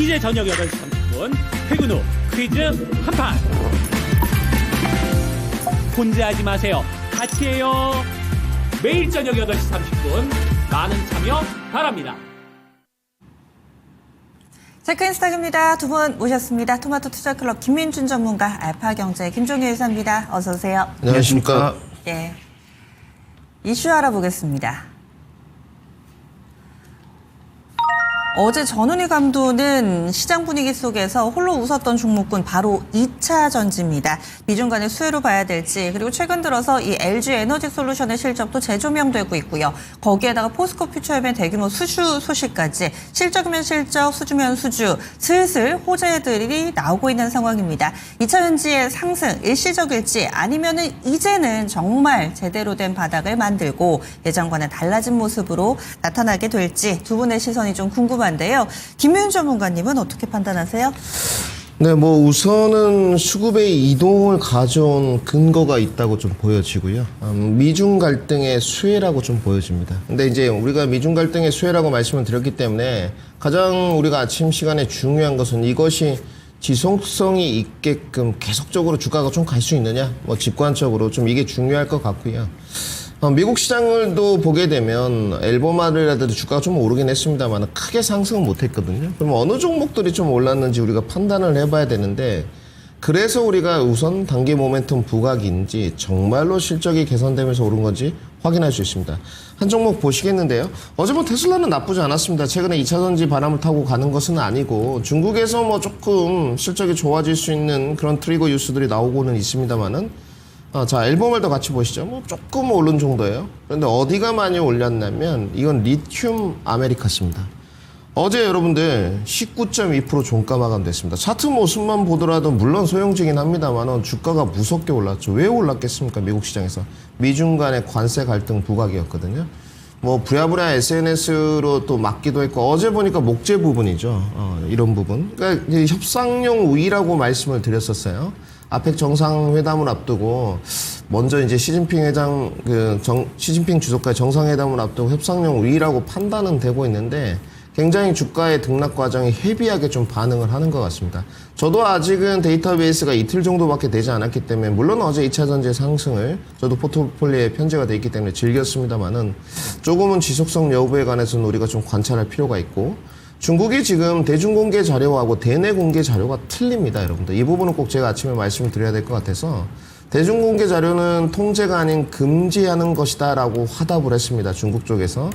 이제 저녁 8시 30분 퇴근 후 퀴즈 한판. 혼자 하지 마세요. 같이 해요. 매일 저녁 8시 30분 많은 참여 바랍니다. 체크인스탁입니다. 두 분 모셨습니다. 토마토 투자클럽 김민준 전문가, 알파경제 김종희 회사입니다. 어서 오세요. 안녕하십니까. 예, 이슈 알아보겠습니다. 어제 전훈희 감독은 시장 분위기 속에서 홀로 웃었던 종목군 바로 2차 전지입니다. 미중 간의 수혜로 봐야 될지, 그리고 최근 들어서 이 LG 에너지 솔루션의 실적도 재조명되고 있고요. 거기에다가 포스코 퓨처엠의 대규모 수주 소식까지 실적이면 실적, 수주면 수주, 슬슬 호재들이 나오고 있는 상황입니다. 2차 전지의 상승, 일시적일지 아니면은 이제는 정말 제대로 된 바닥을 만들고 예전과는 달라진 모습으로 나타나게 될지 두 분의 시선이 좀 궁금합니다. 인데요. 김민준 전문가님은 어떻게 판단하세요? 네, 뭐 우선은 수급의 이동을 가져온 근거가 있다고 좀 보여지고요. 미중 갈등의 수혜라고 좀 보여집니다. 근데 이제 우리가 미중 갈등의 수혜라고 말씀을 드렸기 때문에 가장 우리가 아침 시간에 중요한 것은 이것이 지속성이 있게끔 계속적으로 주가가 좀 갈 수 있느냐, 뭐 직관적으로 좀 이게 중요할 것 같고요. 미국 시장을도 보게 되면 앨범아르라도 주가가 좀 오르긴 했습니다만 크게 상승은 못했거든요. 그럼 어느 종목들이 좀 올랐는지 우리가 판단을 해봐야 되는데, 그래서 우리가 우선 단기 모멘텀 부각인지 정말로 실적이 개선되면서 오른 건지 확인할 수 있습니다. 한 종목 보시겠는데요. 어제 뭐 테슬라는 나쁘지 않았습니다. 최근에 2차 전지 바람을 타고 가는 것은 아니고 중국에서 뭐 조금 실적이 좋아질 수 있는 그런 트리거 뉴스들이 나오고는 있습니다만은, 자, 앨범을도 같이 보시죠. 뭐 조금 오른 정도예요. 그런데 어디가 많이 올렸냐면 이건 리튬 아메리카스입니다. 어제 여러분들 19.2% 종가 마감됐습니다. 차트 모습만 보더라도 물론 소용지긴 합니다만 주가가 무섭게 올랐죠. 왜 올랐겠습니까? 미국 시장에서. 미중 간의 관세 갈등 부각이었거든요. 뭐 부랴부랴 SNS로 또 막기도 했고, 어제 보니까 목재 부분이죠. 이런 부분. 그러니까 협상용 우위라고 말씀을 드렸었어요. 아펙 정상회담을 앞두고 먼저 이제 시진핑 주석과의 정상회담을 앞두고 협상용 우위라고 판단은 되고 있는데, 굉장히 주가의 등락 과정이 헤비하게 좀 반응을 하는 것 같습니다. 저도 아직은 데이터베이스가 이틀 정도밖에 되지 않았기 때문에, 물론 어제 2차 전지 상승을 저도 포트폴리오에 편제가 돼 있기 때문에 즐겼습니다만은 조금은 지속성 여부에 관해서는 우리가 좀 관찰할 필요가 있고, 중국이 지금 대중공개 자료하고 대내 공개 자료가 틀립니다, 여러분들. 이 부분은 꼭 제가 아침에 말씀을 드려야 될 것 같아서, 대중공개 자료는 통제가 아닌 금지하는 것이다 라고 화답을 했습니다, 중국 쪽에서.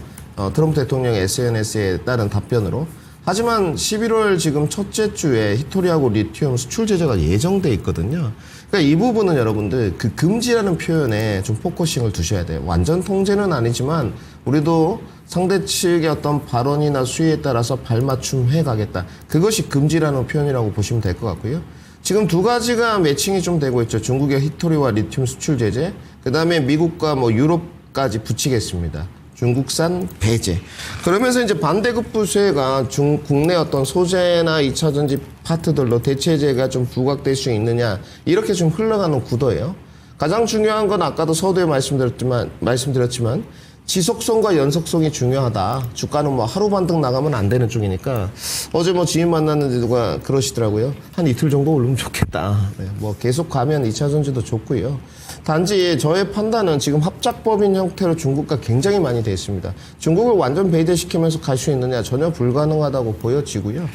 트럼프 대통령의 SNS에 따른 답변으로. 하지만 11월 지금 첫째 주에 히토리하고 리튬 수출 제재가 예정돼 있거든요. 그러니까 이 부분은 여러분들 그 금지라는 표현에 좀 포커싱을 두셔야 돼요. 완전 통제는 아니지만 우리도 상대 측의 어떤 발언이나 수위에 따라서 발맞춤 해 가겠다. 그것이 금지라는 표현이라고 보시면 될 것 같고요. 지금 두 가지가 매칭이 좀 되고 있죠. 중국의 히토리와 리튬 수출 제재, 그 다음에 미국과 뭐 유럽까지 붙이겠습니다. 중국산 배제. 그러면서 이제 반대급부 수혜가 국내 어떤 소재나 2차 전지 파트들로 대체제가 좀 부각될 수 있느냐, 이렇게 좀 흘러가는 구도예요. 가장 중요한 건 아까도 서두에 말씀드렸지만 지속성과 연속성이 중요하다. 주가는 뭐 하루 반등 나가면 안 되는 쪽이니까, 어제 뭐 지인 만났는데 누가 그러시더라고요. 한 이틀 정도 오르면 좋겠다. 네, 뭐 계속 가면 2차 전지도 좋고요. 단지 저의 판단은 지금 합작법인 형태로 중국과 굉장히 많이 돼 있습니다. 중국을 완전 배제시키면서 갈 수 있느냐, 전혀 불가능하다고 보여지고요.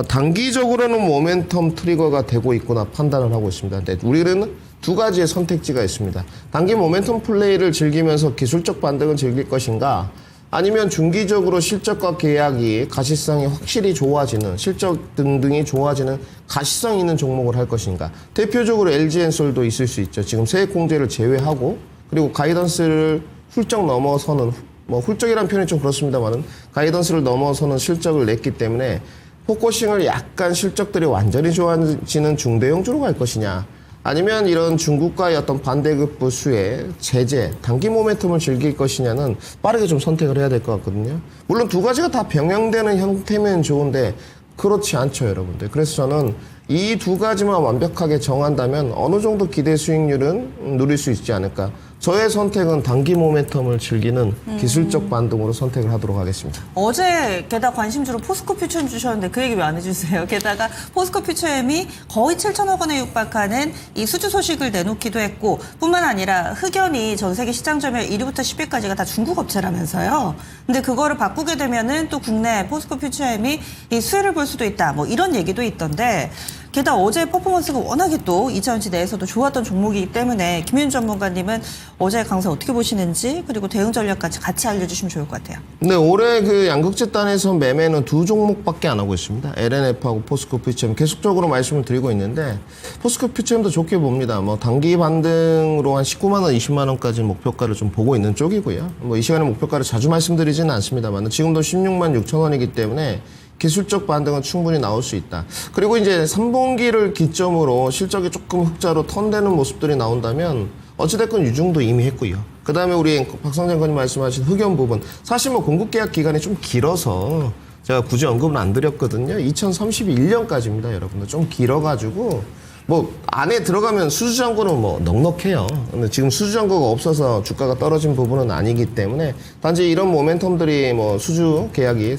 단기적으로는 모멘텀 트리거가 되고 있구나 판단을 하고 있습니다. 근데 우리는 두 가지의 선택지가 있습니다. 단기 모멘텀 플레이를 즐기면서 기술적 반등을 즐길 것인가, 아니면 중기적으로 실적과 계약이 가시성이 확실히 좋아지는, 실적 등등이 좋아지는 가시성 있는 종목을 할 것인가. 대표적으로 LG엔솔도 있을 수 있죠. 지금 세액 공제를 제외하고, 그리고 가이던스를 훌쩍 넘어서는, 뭐 훌쩍이라는 표현이 좀 그렇습니다만은 가이던스를 넘어서는 실적을 냈기 때문에 포커싱을 약간 실적들이 완전히 좋아지는 중대형주로 갈 것이냐, 아니면 이런 중국과의 어떤 반대급부 수혜, 제재, 단기 모멘텀을 즐길 것이냐는 빠르게 좀 선택을 해야 될 것 같거든요. 물론 두 가지가 다 병행되는 형태면 좋은데 그렇지 않죠, 여러분들. 그래서 저는 이 두 가지만 완벽하게 정한다면 어느 정도 기대 수익률은 누릴 수 있지 않을까. 저의 선택은 단기 모멘텀을 즐기는 기술적 반등으로 선택을 하도록 하겠습니다. 어제 게다가 관심주로 포스코 퓨처엠 주셨는데 그 얘기 왜 안 해주세요? 게다가 포스코 퓨처엠이 거의 7천억 원에 육박하는 이 수주 소식을 내놓기도 했고 뿐만 아니라 흑연이 전 세계 시장 점유율 1위부터 10위까지가 다 중국 업체라면서요. 근데 그거를 바꾸게 되면은 또 국내 포스코 퓨처엠이 이 수혜를 볼 수도 있다. 뭐 이런 얘기도 있던데 게다가 어제 퍼포먼스가 워낙에 또 2차전지 내에서도 좋았던 종목이기 때문에 김윤 전문가님은 어제 강세 어떻게 보시는지 그리고 대응 전략까지 같이 알려주시면 좋을 것 같아요. 네, 올해 그 양극재단에서 매매는 2종목밖에 안 하고 있습니다. LNF하고 포스코 퓨처엠 계속적으로 말씀을 드리고 있는데 포스코 퓨처엠도 좋게 봅니다. 뭐 단기 반등으로 한 19만 원, 20만 원까지 목표가를 좀 보고 있는 쪽이고요. 뭐 이 시간에 목표가를 자주 말씀드리지는 않습니다만 지금도 16만 6천 원이기 때문에 기술적 반등은 충분히 나올 수 있다. 그리고 이제 3분기를 기점으로 실적이 조금 흑자로 턴되는 모습들이 나온다면 어찌됐건 유증도 이미 했고요. 그 다음에 우리 박성장관님 말씀하신 흑연 부분. 사실 뭐 공급계약 기간이 좀 길어서 제가 굳이 언급은 안 드렸거든요. 2031년까지입니다, 여러분들. 좀 길어가지고 뭐 안에 들어가면 수주잔고는 뭐 넉넉해요. 근데 지금 수주잔고가 없어서 주가가 떨어진 부분은 아니기 때문에 단지 이런 모멘텀들이 뭐 수주 계약이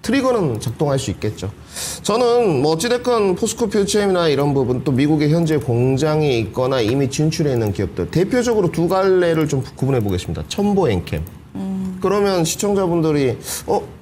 트리거는 작동할 수 있겠죠. 저는 뭐 어찌됐건 포스코 퓨처엠이나 이런 부분 또 미국에 현재 공장이 있거나 이미 진출해 있는 기업들 대표적으로 두 갈래를 좀 구분해 보겠습니다. 첨보, 엔캠. 그러면 시청자분들이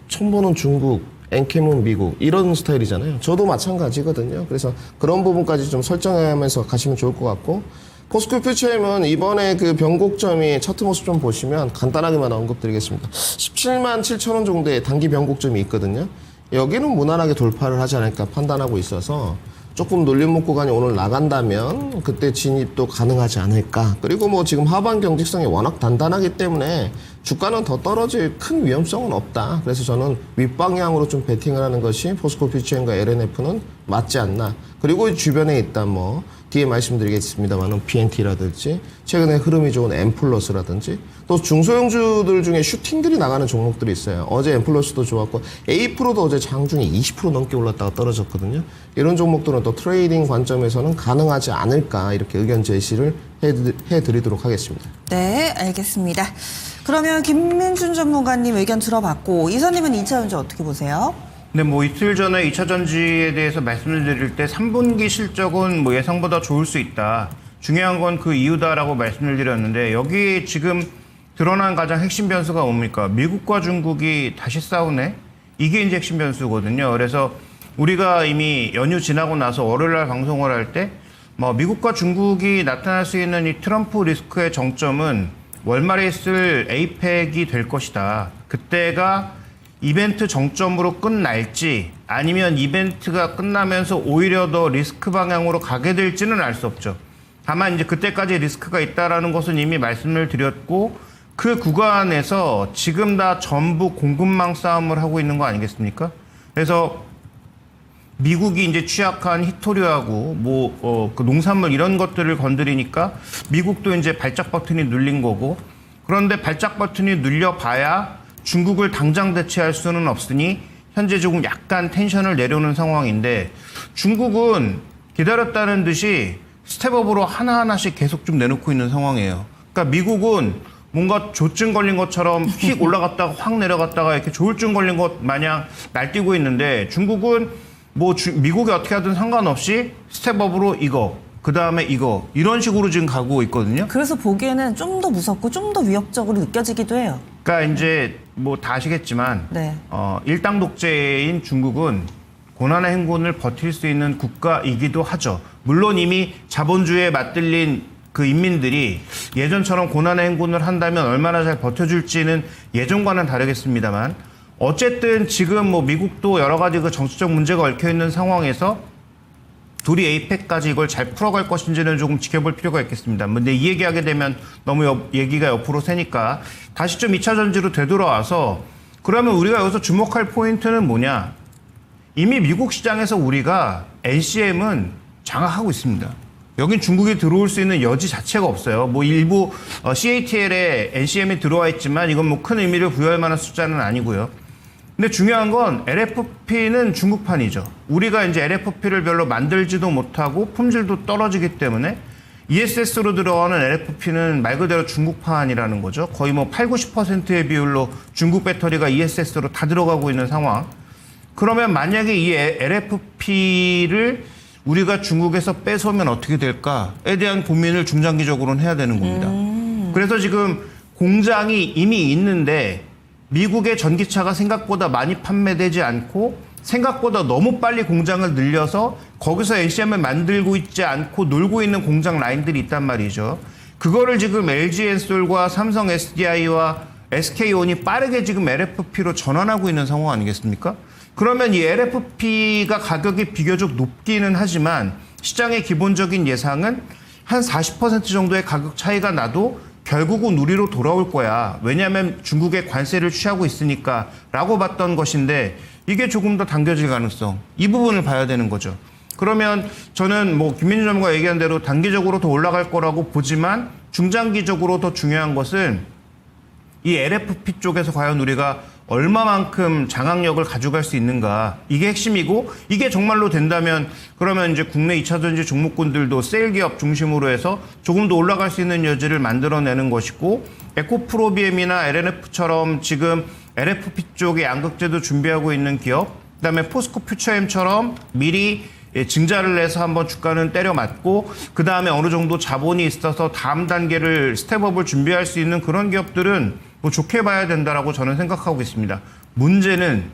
첨보는 중국, 엔캠은 미국 이런 스타일이잖아요. 저도 마찬가지거든요. 그래서 그런 부분까지 좀 설정하면서 가시면 좋을 것 같고 포스코 퓨처엠은 이번에 그 변곡점이 차트 모습 좀 보시면 간단하게만 언급드리겠습니다. 17만 7천 원 정도의 단기 변곡점이 있거든요. 여기는 무난하게 돌파를 하지 않을까 판단하고 있어서 조금 눌림목 구간이 오늘 나간다면 그때 진입도 가능하지 않을까. 그리고 뭐 지금 하반 경직성이 워낙 단단하기 때문에 주가는 더 떨어질 큰 위험성은 없다. 그래서 저는 윗방향으로 좀 베팅을 하는 것이 포스코 퓨처엠과 LNF는 맞지 않나. 그리고 주변에 있다 뭐 뒤에 말씀드리겠습니다만은 PNT라든지 최근에 흐름이 좋은 엠플러스라든지 또 중소형주들 중에 슈팅들이 나가는 종목들이 있어요. 어제 엠플러스도 좋았고 A 프로도 어제 장중에 20% 넘게 올랐다가 떨어졌거든요. 이런 종목들은 또 트레이딩 관점에서는 가능하지 않을까 이렇게 의견 제시를 해드리도록 하겠습니다. 네, 알겠습니다. 그러면 김민준 전문가님 의견 들어봤고 이사님은 2차전지 어떻게 보세요? 네, 뭐 이틀 전에 2차 전지에 대해서 말씀을 드릴 때 3분기 실적은 뭐 예상보다 좋을 수 있다. 중요한 건 그 이유다라고 말씀을 드렸는데 여기 지금 드러난 가장 핵심 변수가 뭡니까? 미국과 중국이 다시 싸우네? 이게 이제 핵심 변수거든요. 그래서 우리가 이미 연휴 지나고 나서 월요일날 방송을 할 때 뭐 미국과 중국이 나타날 수 있는 이 트럼프 리스크의 정점은 월말에 있을 에이펙이 될 것이다. 그때가 이벤트 정점으로 끝날지 아니면 이벤트가 끝나면서 오히려 더 리스크 방향으로 가게 될지는 알 수 없죠. 다만 이제 그때까지 리스크가 있다라는 것은 이미 말씀을 드렸고 그 구간에서 지금 다 전부 공급망 싸움을 하고 있는 거 아니겠습니까? 그래서 미국이 이제 취약한 히토류하고 그 농산물 이런 것들을 건드리니까 미국도 이제 발작 버튼이 눌린 거고 그런데 발작 버튼이 눌려봐야 중국을 당장 대체할 수는 없으니 현재 조금 약간 텐션을 내려오는 상황인데 중국은 기다렸다는 듯이 스텝업으로 하나하나씩 계속 좀 내놓고 있는 상황이에요. 그러니까 미국은 뭔가 조증 걸린 것처럼 휙 올라갔다가 확 내려갔다가 이렇게 조울증 걸린 것 마냥 날뛰고 있는데 중국은 미국이 어떻게 하든 상관없이 스텝업으로 이거 그 다음에 이거 이런 식으로 지금 가고 있거든요. 그래서 보기에는 좀 더 무섭고 좀 더 위협적으로 느껴지기도 해요. 그러니까 이제 뭐 다 아시겠지만 네. 일당 독재인 중국은 고난의 행군을 버틸 수 있는 국가이기도 하죠. 물론 이미 자본주의에 맞들린 그 인민들이 예전처럼 고난의 행군을 한다면 얼마나 잘 버텨줄지는 예전과는 다르겠습니다만 어쨌든 지금 뭐 미국도 여러 가지 그 정치적 문제가 얽혀 있는 상황에서 둘이 에이펙까지 이걸 잘 풀어갈 것인지는 조금 지켜볼 필요가 있겠습니다. 근데 이 얘기하게 되면 너무 얘기가 옆으로 새니까 다시 좀 2차 전지로 되돌아와서 그러면 우리가 여기서 주목할 포인트는 뭐냐? 이미 미국 시장에서 우리가 NCM은 장악하고 있습니다. 여긴 중국이 들어올 수 있는 여지 자체가 없어요. 뭐 일부 CATL에 NCM이 들어와 있지만 이건 뭐 큰 의미를 부여할 만한 숫자는 아니고요. 근데 중요한 건 LFP는 중국판이죠. 우리가 이제 LFP를 별로 만들지도 못하고 품질도 떨어지기 때문에 ESS로 들어가는 LFP는 말 그대로 중국판이라는 거죠. 거의 뭐 80-90%의 비율로 중국 배터리가 ESS로 다 들어가고 있는 상황. 그러면 만약에 이 LFP를 우리가 중국에서 뺏어오면 어떻게 될까에 대한 고민을 중장기적으로는 해야 되는 겁니다. 그래서 지금 공장이 이미 있는데 미국의 전기차가 생각보다 많이 판매되지 않고 생각보다 너무 빨리 공장을 늘려서 거기서 NCM을 만들고 있지 않고 놀고 있는 공장 라인들이 있단 말이죠. 그거를 지금 LG엔솔과 삼성 SDI와 SK온이 빠르게 지금 LFP로 전환하고 있는 상황 아니겠습니까? 그러면 이 LFP가 가격이 비교적 높기는 하지만 시장의 기본적인 예상은 한 40% 정도의 가격 차이가 나도 결국은 우리로 돌아올 거야. 왜냐하면 중국의 관세를 취하고 있으니까 라고 봤던 것인데 이게 조금 더 당겨질 가능성, 이 부분을 봐야 되는 거죠. 그러면 저는 뭐 김민주 전문가 얘기한 대로 단기적으로 더 올라갈 거라고 보지만 중장기적으로 더 중요한 것은 이 LFP 쪽에서 과연 우리가 얼마만큼 장악력을 가져갈 수 있는가, 이게 핵심이고, 이게 정말로 된다면 그러면 이제 국내 2차전지 종목군들도 세일 기업 중심으로 해서 조금 더 올라갈 수 있는 여지를 만들어내는 것이고, 에코프로비엠이나 LNF처럼 지금 LFP 쪽에 양극재도 준비하고 있는 기업, 그다음에 포스코 퓨처엠처럼 미리 증자를 내서 한번 주가는 때려 맞고 그다음에 어느 정도 자본이 있어서 다음 단계를 스텝업을 준비할 수 있는 그런 기업들은 뭐 좋게 봐야 된다라고 저는 생각하고 있습니다. 문제는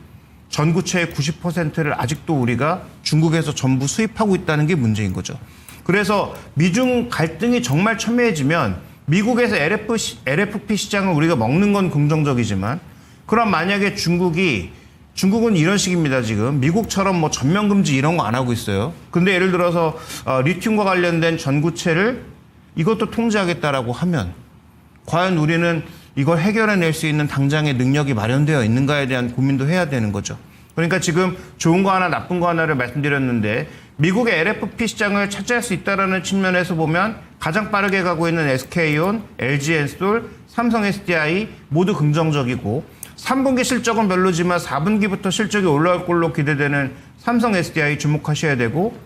전구체의 90%를 아직도 우리가 중국에서 전부 수입하고 있다는 게 문제인 거죠. 그래서 미중 갈등이 정말 첨예해지면 미국에서 LFP 시장을 우리가 먹는 건 긍정적이지만 그럼 만약에 중국은 이런 식입니다. 지금 미국처럼 뭐 전면 금지 이런 거 안 하고 있어요. 근데 예를 들어서 리튬과 관련된 전구체를 이것도 통제하겠다라고 하면 과연 우리는 이걸 해결해낼 수 있는 당장의 능력이 마련되어 있는가에 대한 고민도 해야 되는 거죠. 그러니까 지금 좋은 거 하나 나쁜 거 하나를 말씀드렸는데 미국의 LFP 시장을 차지할 수 있다는 측면에서 보면 가장 빠르게 가고 있는 SK온, LG엔솔, 삼성 SDI 모두 긍정적이고 3분기 실적은 별로지만 4분기부터 실적이 올라올 걸로 기대되는 삼성 SDI 주목하셔야 되고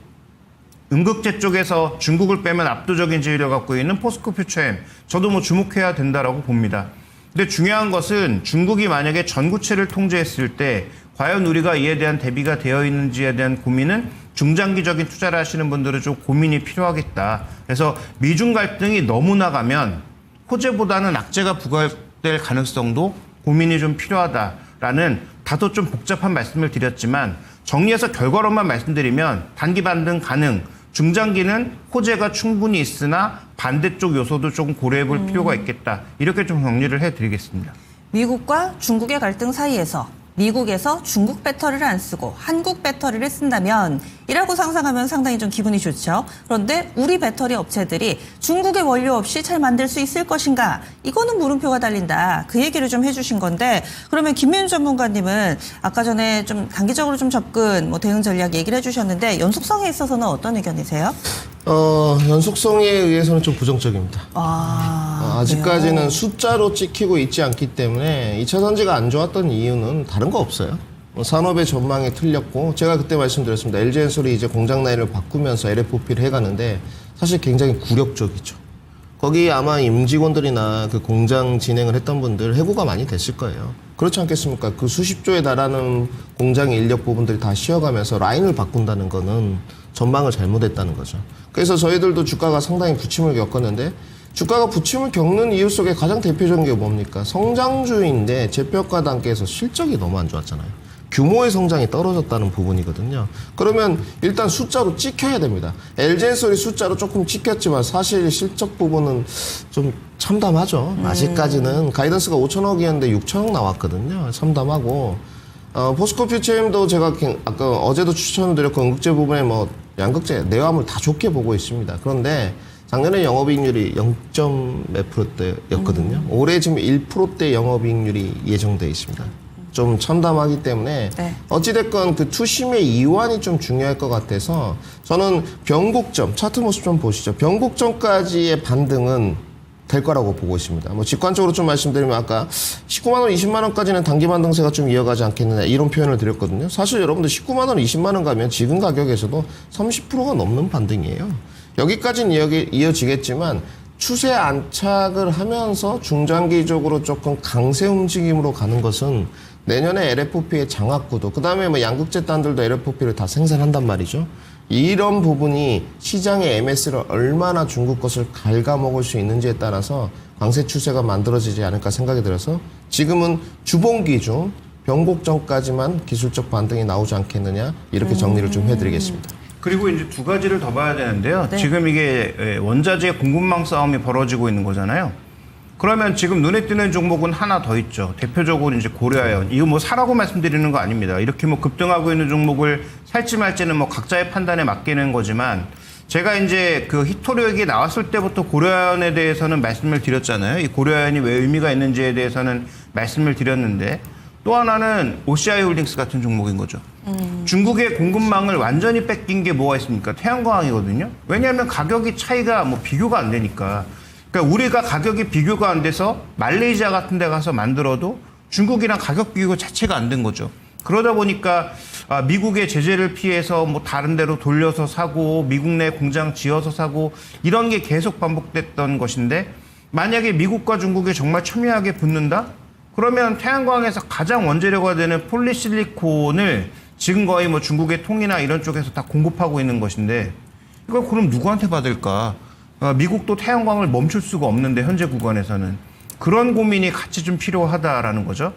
음극재 쪽에서 중국을 빼면 압도적인 지위를 갖고 있는 포스코 퓨처엠 저도 뭐 주목해야 된다라고 봅니다. 근데 중요한 것은 중국이 만약에 전구체를 통제했을 때 과연 우리가 이에 대한 대비가 되어 있는지에 대한 고민은 중장기적인 투자를 하시는 분들은 좀 고민이 필요하겠다. 그래서 미중 갈등이 너무 나가면 호재보다는 악재가 부과될 가능성도 고민이 좀 필요하다라는 다소 좀 복잡한 말씀을 드렸지만 정리해서 결과로만 말씀드리면 단기 반등 가능, 중장기는 호재가 충분히 있으나 반대쪽 요소도 조금 고려해 볼 필요가 있겠다. 이렇게 좀 정리를 해드리겠습니다. 미국과 중국의 갈등 사이에서 미국에서 중국 배터리를 안 쓰고 한국 배터리를 쓴다면 이라고 상상하면 상당히 좀 기분이 좋죠. 그런데 우리 배터리 업체들이 중국의 원료 없이 잘 만들 수 있을 것인가? 이거는 물음표가 달린다. 그 얘기를 좀 해주신 건데 그러면 김민주 전문가님은 아까 전에 좀 단기적으로 좀 접근 대응 전략 얘기를 해주셨는데 연속성에 있어서는 어떤 의견이세요? 연속성에 의해서는 좀 부정적입니다. 아직까지는 그래요? 숫자로 찍히고 있지 않기 때문에 2차 전지가 안 좋았던 이유는 다른 거 없어요. 산업의 전망이 틀렸고 제가 그때 말씀드렸습니다. LG엔솔이 이제 공장 라인을 바꾸면서 LFP를 해가는데 사실 굉장히 굴욕적이죠. 거기 아마 임직원들이나 그 공장 진행을 했던 분들 해고가 많이 됐을 거예요. 그렇지 않겠습니까? 그 수십조에 달하는 공장 인력 부분들이 다 쉬어가면서 라인을 바꾼다는 거는 전망을 잘못했다는 거죠. 그래서 저희들도 주가가 상당히 부침을 겪었는데 주가가 부침을 겪는 이유 속에 가장 대표적인 게 뭡니까? 성장주인데 재평가 단계에서 실적이 너무 안 좋았잖아요. 규모의 성장이 떨어졌다는 부분이거든요. 그러면 일단 숫자로 찍혀야 됩니다. LG엔솔이 숫자로 조금 찍혔지만 사실 실적 부분은 좀 참담하죠. 아직까지는 가이던스가 5천억이었는데 6천억 나왔거든요. 참담하고 포스코 퓨처엠도 제가 아까 어제도 추천을 드렸고 응급제 부분에 양극재 내화물 다 좋게 보고 있습니다. 그런데 작년에 영업이익률이 0.몇 %대였거든요. 올해 지금 1%대 영업이익률이 예정돼 있습니다. 좀 참담하기 때문에 네. 어찌됐건 그 투심의 이완이 좀 중요할 것 같아서 저는 변곡점 차트 모습 좀 보시죠. 변곡점까지의 반등은 될 거라고 보고 있습니다. 직관적으로 좀 말씀드리면 아까 19만 원, 20만 원까지는 단기 반등세가 좀 이어가지 않겠느냐 이런 표현을 드렸거든요. 사실 여러분들 19만 원, 20만 원 가면 지금 가격에서도 30%가 넘는 반등이에요. 여기까지는 이어지겠지만 추세 안착을 하면서 중장기적으로 조금 강세 움직임으로 가는 것은 내년에 LFP의 장악구도, 그 다음에 뭐 양극재단들도 LFP를 다 생산한단 말이죠. 이런 부분이 시장의 MS를 얼마나 중국 것을 갉아먹을 수 있는지에 따라서 강세 추세가 만들어지지 않을까 생각이 들어서 지금은 주봉기 중 변곡 전까지만 기술적 반등이 나오지 않겠느냐, 이렇게 정리를 좀 해드리겠습니다. 그리고 이제 두 가지를 더 봐야 되는데요. 네. 지금 이게 원자재 공급망 싸움이 벌어지고 있는 거잖아요. 그러면 지금 눈에 띄는 종목은 하나 더 있죠. 대표적으로 이제 고려아연. 이거 뭐 사라고 말씀드리는 거 아닙니다. 이렇게 뭐 급등하고 있는 종목을 살지 말지는 뭐 각자의 판단에 맡기는 거지만, 제가 이제 그 히토리 얘기 나왔을 때부터 고려아연에 대해서는 말씀을 드렸잖아요. 이 고려아연이 왜 의미가 있는지에 대해서는 말씀을 드렸는데, 또 하나는 OCI 홀딩스 같은 종목인 거죠. 중국의 공급망을 완전히 뺏긴 게 뭐가 있습니까? 태양광이거든요. 왜냐하면 가격이 차이가 뭐 비교가 안 되니까. 그러니까 우리가 가격이 비교가 안 돼서 말레이시아 같은 데 가서 만들어도 중국이랑 가격 비교 자체가 안 된 거죠. 그러다 보니까 미국의 제재를 피해서 뭐 다른 데로 돌려서 사고, 미국 내 공장 지어서 사고, 이런 게 계속 반복됐던 것인데, 만약에 미국과 중국이 정말 첨예하게 붙는다? 그러면 태양광에서 가장 원재료가 되는 폴리실리콘을 지금 거의 뭐 중국의 통이나 이런 쪽에서 다 공급하고 있는 것인데, 이걸 그럼 누구한테 받을까? 미국도 태양광을 멈출 수가 없는데, 현재 구간에서는. 그런 고민이 같이 좀 필요하다라는 거죠.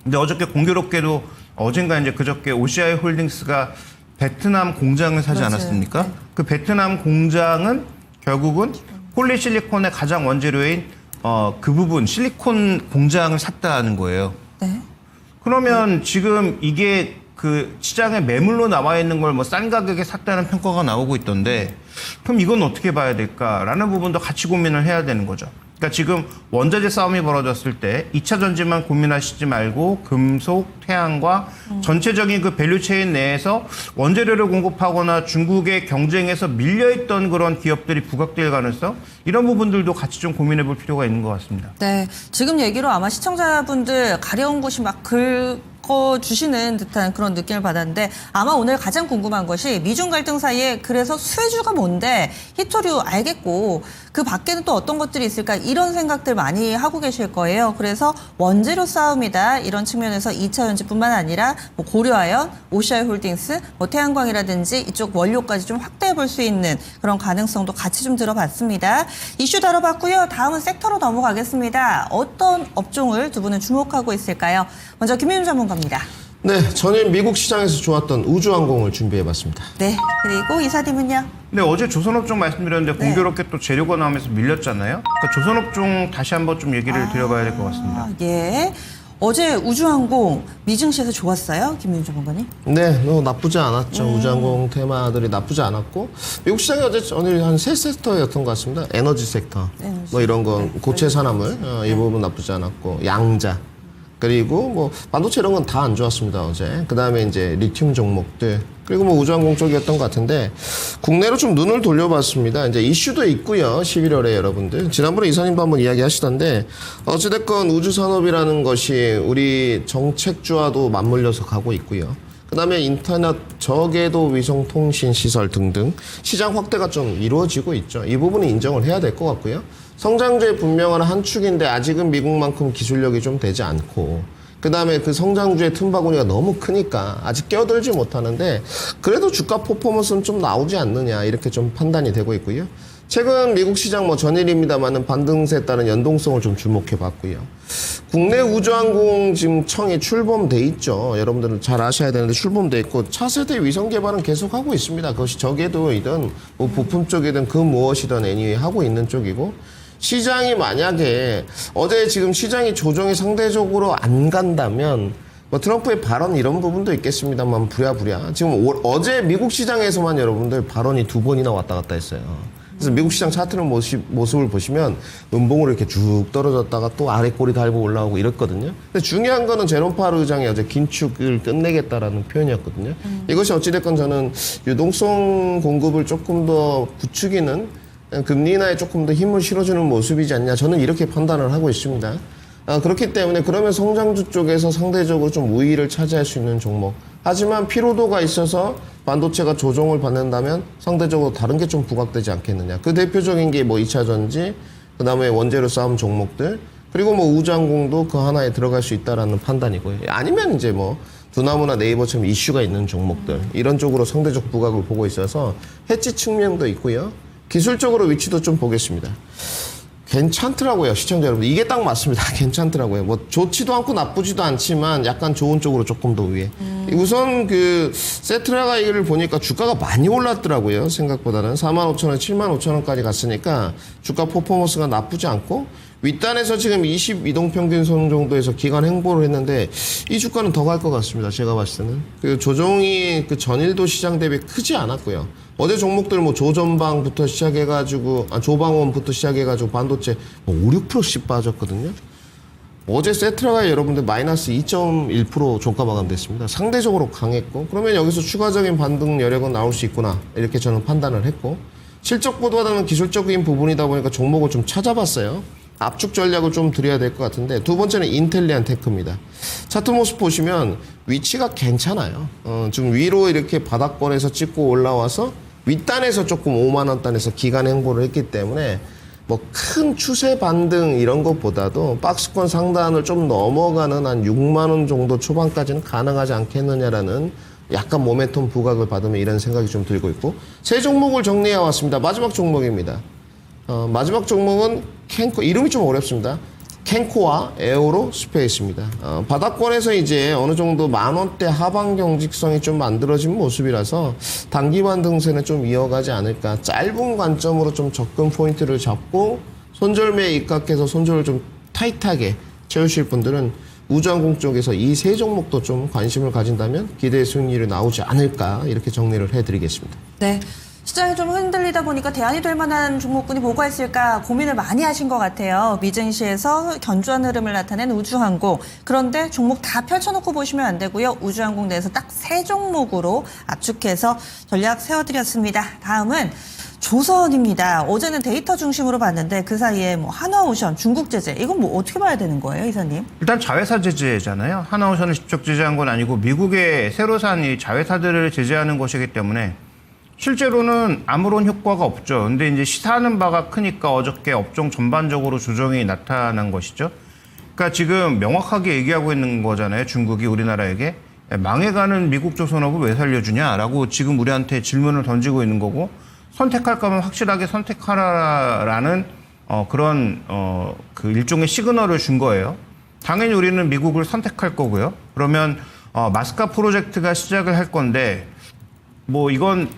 근데 어저께 공교롭게도 어젠가 이제 그저께 OCI 홀딩스가 베트남 공장을 사지 맞아요. 않았습니까? 네. 그 베트남 공장은 결국은 폴리실리콘의 가장 원재료인 그 부분 실리콘 공장을 샀다는 거예요. 네. 그러면 지금 이게 그 시장에 매물로 나와 있는 걸 뭐 싼 가격에 샀다는 평가가 나오고 있던데, 그럼 이건 어떻게 봐야 될까라는 부분도 같이 고민을 해야 되는 거죠. 그러니까 지금 원자재 싸움이 벌어졌을 때 2차 전지만 고민하시지 말고 금속, 태양광, 전체적인 그 밸류체인 내에서 원재료를 공급하거나 중국의 경쟁에서 밀려있던 그런 기업들이 부각될 가능성, 이런 부분들도 같이 좀 고민해 볼 필요가 있는 것 같습니다. 네, 지금 얘기로 아마 시청자분들 가려운 곳이 막 긁어주시는 듯한 그런 느낌을 받았는데, 아마 오늘 가장 궁금한 것이 미중 갈등 사이에 그래서 수혜주가 뭔데, 히토류 알겠고 그 밖에는 또 어떤 것들이 있을까, 이런 생각들 많이 하고 계실 거예요. 그래서 원재료 싸움이다, 이런 측면에서 2차 전지뿐만 아니라 뭐 고려아연, OCI 홀딩스, 뭐 태양광이라든지 이쪽 원료까지 좀 확대해 볼 수 있는 그런 가능성도 같이 좀 들어봤습니다. 이슈 다뤄봤고요. 다음은 섹터로 넘어가겠습니다. 어떤 업종을 두 분은 주목하고 있을까요? 먼저 김민우 전문가입니다. 네, 저는 미국 시장에서 좋았던 우주항공을 준비해봤습니다. 네, 그리고 이사님은요? 근데 어제 조선업종 말씀드렸는데 공교롭게 또 재료가 나오면서 밀렸잖아요. 그러니까 조선업종 다시 한번 좀 얘기를 드려봐야 될 것 같습니다. 예. 어제 우주항공 미증시에서 좋았어요, 김민우 전문가님? 네, 뭐 나쁘지 않았죠. 우주항공 테마들이 나쁘지 않았고, 미국 시장이 어제 오늘 한 세 섹터였던 것 같습니다. 에너지 섹터, 뭐 이런 거, 고체 산화물, 이 부분 나쁘지 않았고, 양자, 그리고 뭐 반도체 이런 건 다 안 좋았습니다, 어제. 그 다음에 이제 리튬 종목들, 그리고 뭐 우주항공 쪽이었던 것 같은데, 국내로 좀 눈을 돌려봤습니다. 이제 이슈도 있고요, 11월에 여러분들. 지난번에 이사님도 한번 이야기 하시던데, 어찌됐건 우주산업이라는 것이 우리 정책주와도 맞물려서 가고 있고요. 그 다음에 인터넷, 저궤도 위성 통신 시설 등등 시장 확대가 좀 이루어지고 있죠. 이 부분은 인정을 해야 될 것 같고요. 성장주의 분명한 한 축인데 아직은 미국만큼 기술력이 좀 되지 않고, 그 다음에 그 성장주의 틈바구니가 너무 크니까 아직 끼어들지 못하는데, 그래도 주가 퍼포먼스는 좀 나오지 않느냐, 이렇게 좀 판단이 되고 있고요. 최근 미국 시장 뭐 전일입니다만은 반등세에 따른 연동성을 좀 주목해 봤고요. 국내 우주항공 지금 청이 출범돼 있죠. 여러분들은 잘 아셔야 되는데 출범돼 있고, 차세대 위성 개발은 계속하고 있습니다. 그것이 저궤도이든 뭐 부품 쪽이든 그 무엇이든 애니웨이 하고 있는 쪽이고, 시장이 만약에 어제 지금 시장이 조정이 상대적으로 안 간다면 뭐 트럼프의 발언 이런 부분도 있겠습니다만 부랴부랴 지금 어제 미국 시장에서만 여러분들 발언이 2번이나 왔다 갔다 했어요. 그래서 미국 시장 차트는 모습을 보시면 음봉으로 이렇게 쭉 떨어졌다가 또 아래 꼬리 달고 올라오고 이랬거든요. 근데 중요한 거는 제롬 파월 의장이 어제 긴축을 끝내겠다라는 표현이었거든요. 이것이 어찌됐건 저는 유동성 공급을 조금 더 부추기는, 금리 인하에 조금 더 힘을 실어주는 모습이지 않냐, 저는 이렇게 판단을 하고 있습니다. 그렇기 때문에 그러면 성장주 쪽에서 상대적으로 좀 우위를 차지할 수 있는 종목, 하지만 피로도가 있어서 반도체가 조정을 받는다면 상대적으로 다른 게 좀 부각되지 않겠느냐. 그 대표적인 게 뭐 2차 전지, 그 다음에 원재료 싸움 종목들, 그리고 뭐 우주항공도 그 하나에 들어갈 수 있다라는 판단이고요. 아니면 이제 뭐 두나무나 네이버처럼 이슈가 있는 종목들, 이런 쪽으로 상대적 부각을 보고 있어서 해지 측면도 있고요. 기술적으로 위치도 좀 보겠습니다. 괜찮더라고요, 시청자 여러분. 이게 딱 맞습니다. 괜찮더라고요. 뭐 좋지도 않고 나쁘지도 않지만 약간 좋은 쪽으로 조금 더 위에. 우선 그 세트라가 이걸 보니까 주가가 많이 올랐더라고요. 생각보다는 45,000원, 75,000원까지 갔으니까 주가 퍼포먼스가 나쁘지 않고 윗단에서 지금 20이동평균선 정도에서 기간 행보를 했는데 이 주가는 더 갈 것 같습니다. 제가 봤을 때는. 그 조정이 그 전일도 시장 대비 크지 않았고요. 어제 종목들 뭐 조전방부터 시작해가지고, 조방원부터 시작해가지고 반도체 뭐 5, 6%씩 빠졌거든요. 어제 세트라가 여러분들 마이너스 2.1% 종가 마감됐습니다. 상대적으로 강했고, 그러면 여기서 추가적인 반등 여력은 나올 수 있구나. 이렇게 저는 판단을 했고, 실적보다는 기술적인 부분이다 보니까 종목을 좀 찾아봤어요. 압축 전략을 좀 드려야 될 것 같은데, 두 번째는 인텔리안 테크입니다. 차트 모습 보시면 위치가 괜찮아요. 지금 위로 이렇게 바닥권에서 찍고 올라와서 윗단에서 조금 5만원 단에서 기간 행보를 했기 때문에 뭐 큰 추세 반등 이런 것보다도 박스권 상단을 좀 넘어가는 한 6만원 정도 초반까지는 가능하지 않겠느냐라는 약간 모멘텀 부각을 받으면 이런 생각이 좀 들고 있고, 세 종목을 정리해 왔습니다. 마지막 종목입니다. 마지막 종목은 캔코, 이름이 좀 어렵습니다. 캔코와 에어로 스페이스입니다. 바닥권에서 이제 어느 정도 만원대 하방 경직성이 좀 만들어진 모습이라서 단기 반등세는 좀 이어가지 않을까. 짧은 관점으로 좀 접근 포인트를 잡고 손절매에 입각해서 손절을 좀 타이트하게 채우실 분들은 우주항공 쪽에서 이 세 종목도 좀 관심을 가진다면 기대 수익률이 나오지 않을까, 이렇게 정리를 해드리겠습니다. 네. 시장이 좀 흔들리다 보니까 대안이 될 만한 종목군이 뭐가 있을까 고민을 많이 하신 것 같아요. 미증시에서 견조한 흐름을 나타낸 우주항공. 그런데 종목 다 펼쳐놓고 보시면 안 되고요. 우주항공 내에서 딱 세 종목으로 압축해서 전략 세워드렸습니다. 다음은 조선입니다. 어제는 데이터 중심으로 봤는데 그 사이에 뭐 한화오션, 중국 제재, 이건 뭐 어떻게 봐야 되는 거예요, 이사님? 일단 자회사 제재잖아요. 하나오션을 직접 제재한 건 아니고 미국의 새로 산 이 자회사들을 제재하는 것이기 때문에 실제로는 아무런 효과가 없죠. 근데 이제 시사하는 바가 크니까 어저께 업종 전반적으로 조정이 나타난 것이죠. 그러니까 지금 명확하게 얘기하고 있는 거잖아요. 중국이 우리나라에게 망해가는 미국 조선업을 왜 살려주냐라고 지금 우리한테 질문을 던지고 있는 거고, 선택할 거면 확실하게 선택하라라는 그런 그 일종의 시그널을 준 거예요. 당연히 우리는 미국을 선택할 거고요. 그러면 마스카 프로젝트가 시작을 할 건데, 뭐 이건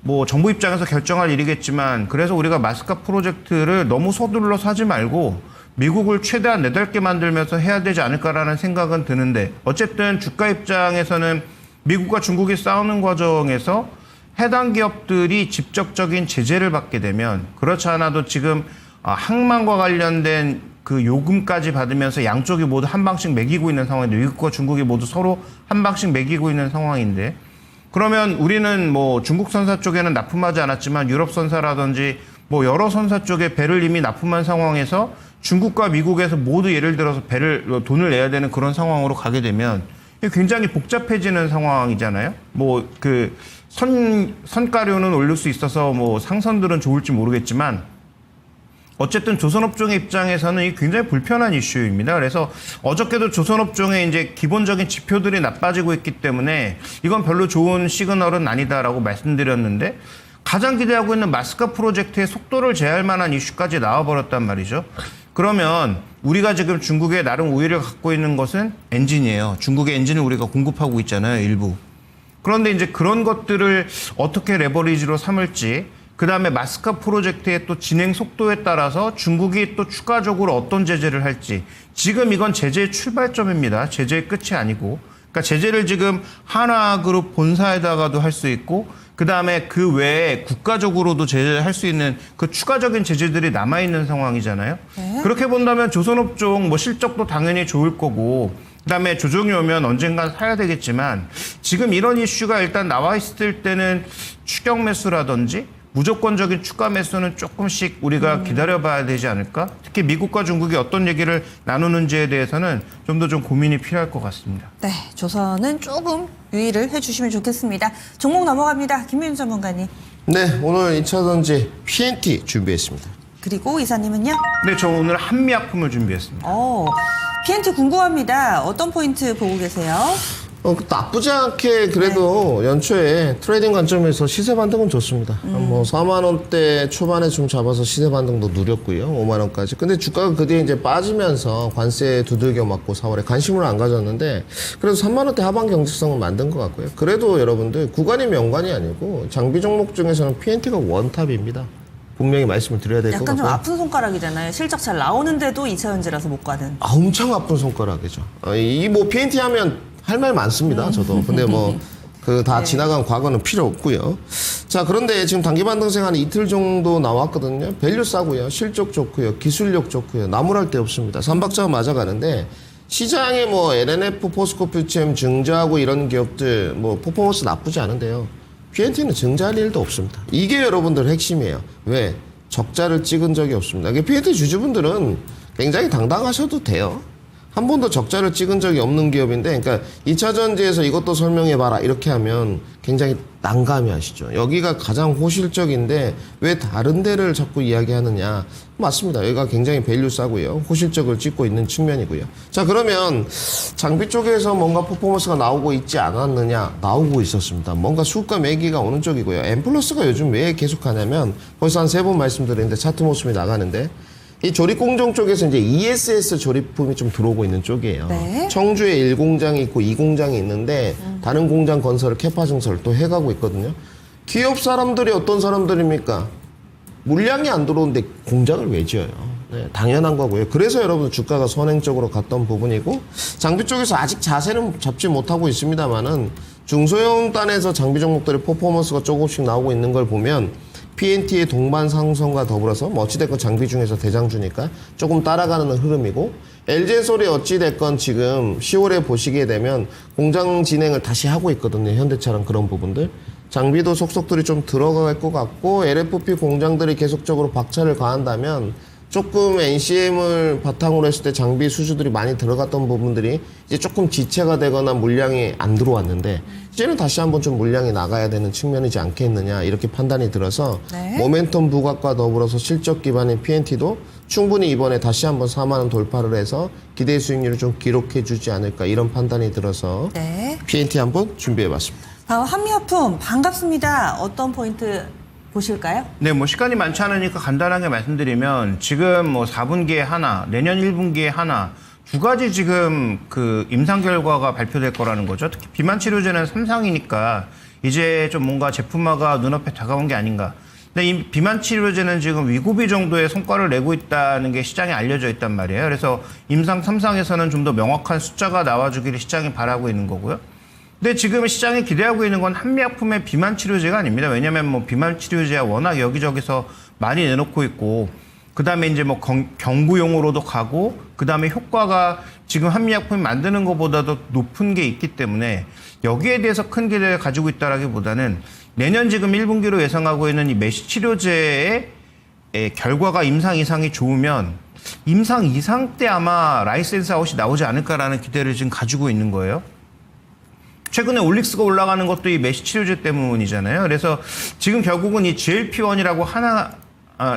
뭐 정부 입장에서 결정할 일이겠지만, 그래서 우리가 마스카 프로젝트를 너무 서둘러서 하지 말고 미국을 최대한 내달게 만들면서 해야 되지 않을까라는 생각은 드는데, 어쨌든 주가 입장에서는 미국과 중국이 싸우는 과정에서 해당 기업들이 직접적인 제재를 받게 되면, 그렇지 않아도 지금 항만과 관련된 그 요금까지 받으면서 양쪽이 모두 한 방씩 매기고 있는 상황인데, 미국과 중국이 모두 서로 한 방씩 매기고 있는 상황인데, 그러면 우리는 뭐 중국 선사 쪽에는 납품하지 않았지만 유럽 선사라든지 뭐 여러 선사 쪽에 배를 이미 납품한 상황에서 중국과 미국에서 모두 예를 들어서 돈을 내야 되는 그런 상황으로 가게 되면 굉장히 복잡해지는 상황이잖아요. 뭐 그 선가료는 올릴 수 있어서 뭐 상선들은 좋을지 모르겠지만, 어쨌든 조선업종의 입장에서는 이게 굉장히 불편한 이슈입니다. 그래서 어저께도 조선업종의 이제 기본적인 지표들이 나빠지고 있기 때문에 이건 별로 좋은 시그널은 아니다라고 말씀드렸는데, 가장 기대하고 있는 마스카 프로젝트의 속도를 제할 만한 이슈까지 나와버렸단 말이죠. 그러면 우리가 지금 중국에 나름 우위를 갖고 있는 것은 엔진이에요. 중국의 엔진을 우리가 공급하고 있잖아요, 일부. 그런데 이제 그런 것들을 어떻게 레버리지로 삼을지, 그 다음에 마스카 프로젝트의 또 진행 속도에 따라서 중국이 또 추가적으로 어떤 제재를 할지, 지금 이건 제재의 출발점입니다. 제재의 끝이 아니고. 그러니까 제재를 지금 한화그룹 본사에다가도 할 수 있고, 그 다음에 그 외에 국가적으로도 제재를 할 수 있는 그 추가적인 제재들이 남아있는 상황이잖아요. 네. 그렇게 본다면 조선업종 뭐 실적도 당연히 좋을 거고, 그 다음에 조정이 오면 언젠간 사야 되겠지만, 지금 이런 이슈가 일단 나와 있을 때는 추격 매수라든지 무조건적인 추가 매수는 조금씩 우리가 기다려봐야 되지 않을까? 특히 미국과 중국이 어떤 얘기를 나누는지에 대해서는 좀 더 좀 고민이 필요할 것 같습니다. 네, 조선은 조금 유의를 해주시면 좋겠습니다. 종목 넘어갑니다. 김민우 전문가님. 네, 오늘 2차전지 PNT 준비했습니다. 그리고 이사님은요? 네, 저 오늘 한미약품을 준비했습니다. PNT 궁금합니다. 어떤 포인트 보고 계세요? 나쁘지 않게 그래도 연초에 트레이딩 관점에서 시세 반등은 좋습니다. 뭐 4만 원대 초반에 좀 잡아서 시세 반등도 누렸고요. 5만 원까지. 근데 주가가 그 뒤에 이제 빠지면서 관세 두들겨 맞고 4월에 관심을 안 가졌는데 그래도 3만 원대 하반 경직성을 만든 것 같고요. 그래도 여러분들 구간이 명관이 아니고 장비 종목 중에서는 PNT가 원탑입니다. 분명히 말씀을 드려야 될 것 약간 같고요. 좀 아픈 손가락이잖아요. 실적 잘 나오는데도 2차전지라서 못 가는. 엄청 아픈 손가락이죠. 이 뭐 PNT 하면 할 말 많습니다. 저도. 근데 뭐 그 다 지나간 과거는 필요 없고요. 자, 그런데 지금 단기 반등생 한 이틀 정도 나왔거든요. 밸류 싸고요. 실적 좋고요. 기술력 좋고요. 나무랄 데 없습니다. 삼박자가 맞아가는데 시장에 뭐 LNF, 포스코 퓨처엠 증자하고 이런 기업들 뭐 퍼포먼스 나쁘지 않은데요. PNT는 증자할 일도 없습니다. 이게 여러분들 핵심이에요. 왜? 적자를 찍은 적이 없습니다. PNT 주주분들은 굉장히 당당하셔도 돼요. 한 번도 적자를 찍은 적이 없는 기업인데, 그러니까 2차전지에서 이것도 설명해봐라 이렇게 하면 굉장히 난감해 하시죠. 여기가 가장 호실적인데 왜 다른 데를 자꾸 이야기하느냐. 맞습니다. 여기가 굉장히 밸류 싸고요. 호실적을 찍고 있는 측면이고요. 자, 그러면 장비 쪽에서 뭔가 퍼포먼스가 나오고 있지 않았느냐. 나오고 있었습니다. 뭔가 수가 매기가 오는 쪽이고요. 엠플러스가 요즘 왜 계속 하냐면 벌써 한 3번 말씀드렸는데 차트 모습이 나가는데 이 조립 공정 쪽에서 이제 ESS 조립품이 좀 들어오고 있는 쪽이에요. 네. 청주에 1공장이 있고 2공장이 있는데 다른 공장 건설을 캐파 증설을 또 해가고 있거든요. 기업 사람들이 어떤 사람들입니까? 물량이 안 들어오는데 공장을 왜 지어요? 네, 당연한 거고요. 그래서 여러분 주가가 선행적으로 갔던 부분이고 장비 쪽에서 아직 자세는 잡지 못하고 있습니다만은 중소형 단에서 장비 종목들의 퍼포먼스가 조금씩 나오고 있는 걸 보면 PNT의 동반 상승과 더불어서 뭐 어찌됐건 장비 중에서 대장주니까 조금 따라가는 흐름이고 LG엔솔이 어찌됐건 지금 10월에 보시게 되면 공장 진행을 다시 하고 있거든요. 현대차랑 그런 부분들. 장비도 속속들이 좀 들어갈 것 같고 LFP 공장들이 계속적으로 박차를 가한다면 조금 NCM을 바탕으로 했을 때 장비 수주들이 많이 들어갔던 부분들이 이제 조금 지체가 되거나 물량이 안 들어왔는데 이제는 다시 한번 좀 물량이 나가야 되는 측면이지 않겠느냐 이렇게 판단이 들어서 네. 모멘텀 부각과 더불어서 실적 기반의 PNT도 충분히 이번에 다시 한번 4만 원 돌파를 해서 기대 수익률을 좀 기록해 주지 않을까 이런 판단이 들어서 네. PNT 한번 준비해 봤습니다. 다음 한미약품 반갑습니다. 어떤 포인트 보실까요? 네, 뭐 시간이 많지 않으니까 간단하게 말씀드리면 지금 뭐 4분기에 하나, 내년 1분기에 하나, 두 가지 지금 그 임상 결과가 발표될 거라는 거죠. 특히 비만 치료제는 3상이니까 이제 좀 뭔가 제품화가 눈앞에 다가온 게 아닌가. 근데 이 비만 치료제는 지금 위고비 정도의 성과를 내고 있다는 게 시장에 알려져 있단 말이에요. 그래서 임상 3상에서는 좀 더 명확한 숫자가 나와주기를 시장이 바라고 있는 거고요. 근데 지금 시장이 기대하고 있는 건 한미약품의 비만 치료제가 아닙니다. 왜냐하면 뭐 비만 치료제가 워낙 여기저기서 많이 내놓고 있고, 그 다음에 이제 뭐 경구용으로도 가고, 그 다음에 효과가 지금 한미약품이 만드는 것보다도 높은 게 있기 때문에 여기에 대해서 큰 기대를 가지고 있다라기보다는 내년 지금 1분기로 예상하고 있는 이 메시 치료제의 결과가 임상 이상이 좋으면 임상 이상 때 아마 라이센스 아웃이 나오지 않을까라는 기대를 지금 가지고 있는 거예요. 최근에 올릭스가 올라가는 것도 이 메시 치료제 때문이잖아요. 그래서 지금 결국은 이 GLP-1이라고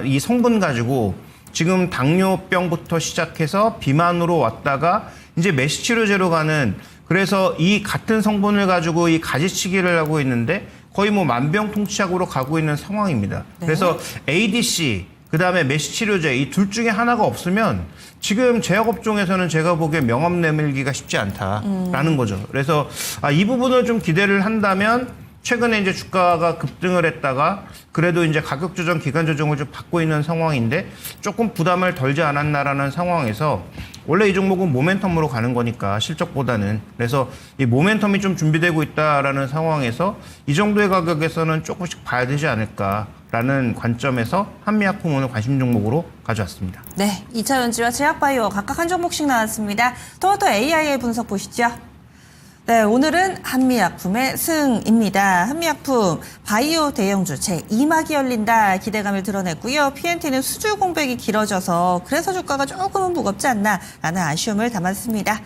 이 성분 가지고 지금 당뇨병부터 시작해서 비만으로 왔다가 이제 메시 치료제로 가는, 그래서 이 같은 성분을 가지고 이 가지치기를 하고 있는데 거의 뭐 만병통치약으로 가고 있는 상황입니다. 네. 그래서 ADC, 그 다음에 메시 치료제 이 둘 중에 하나가 없으면 지금 제약업종에서는 제가 보기에 명업 내밀기가 쉽지 않다라는 거죠. 그래서 이 부분을 좀 기대를 한다면 최근에 이제 주가가 급등을 했다가 그래도 이제 가격 조정, 기간 조정을 좀 받고 있는 상황인데 조금 부담을 덜지 않았나라는 상황에서 원래 이 종목은 모멘텀으로 가는 거니까 실적보다는, 그래서 이 모멘텀이 좀 준비되고 있다라는 상황에서 이 정도의 가격에서는 조금씩 봐야 되지 않을까라는 관점에서 한미약품 오늘 관심 종목으로 가져왔습니다. 네, 2차전지와 제약바이오 각각 한 종목씩 나왔습니다. 토마토 AI의 분석 보시죠. 네, 오늘은 한미약품의 승입니다. 한미약품 바이오 대형주 제2막이 열린다 기대감을 드러냈고요. PNT는 수주 공백이 길어져서 그래서 주가가 조금은 무겁지 않나라는 아쉬움을 담았습니다.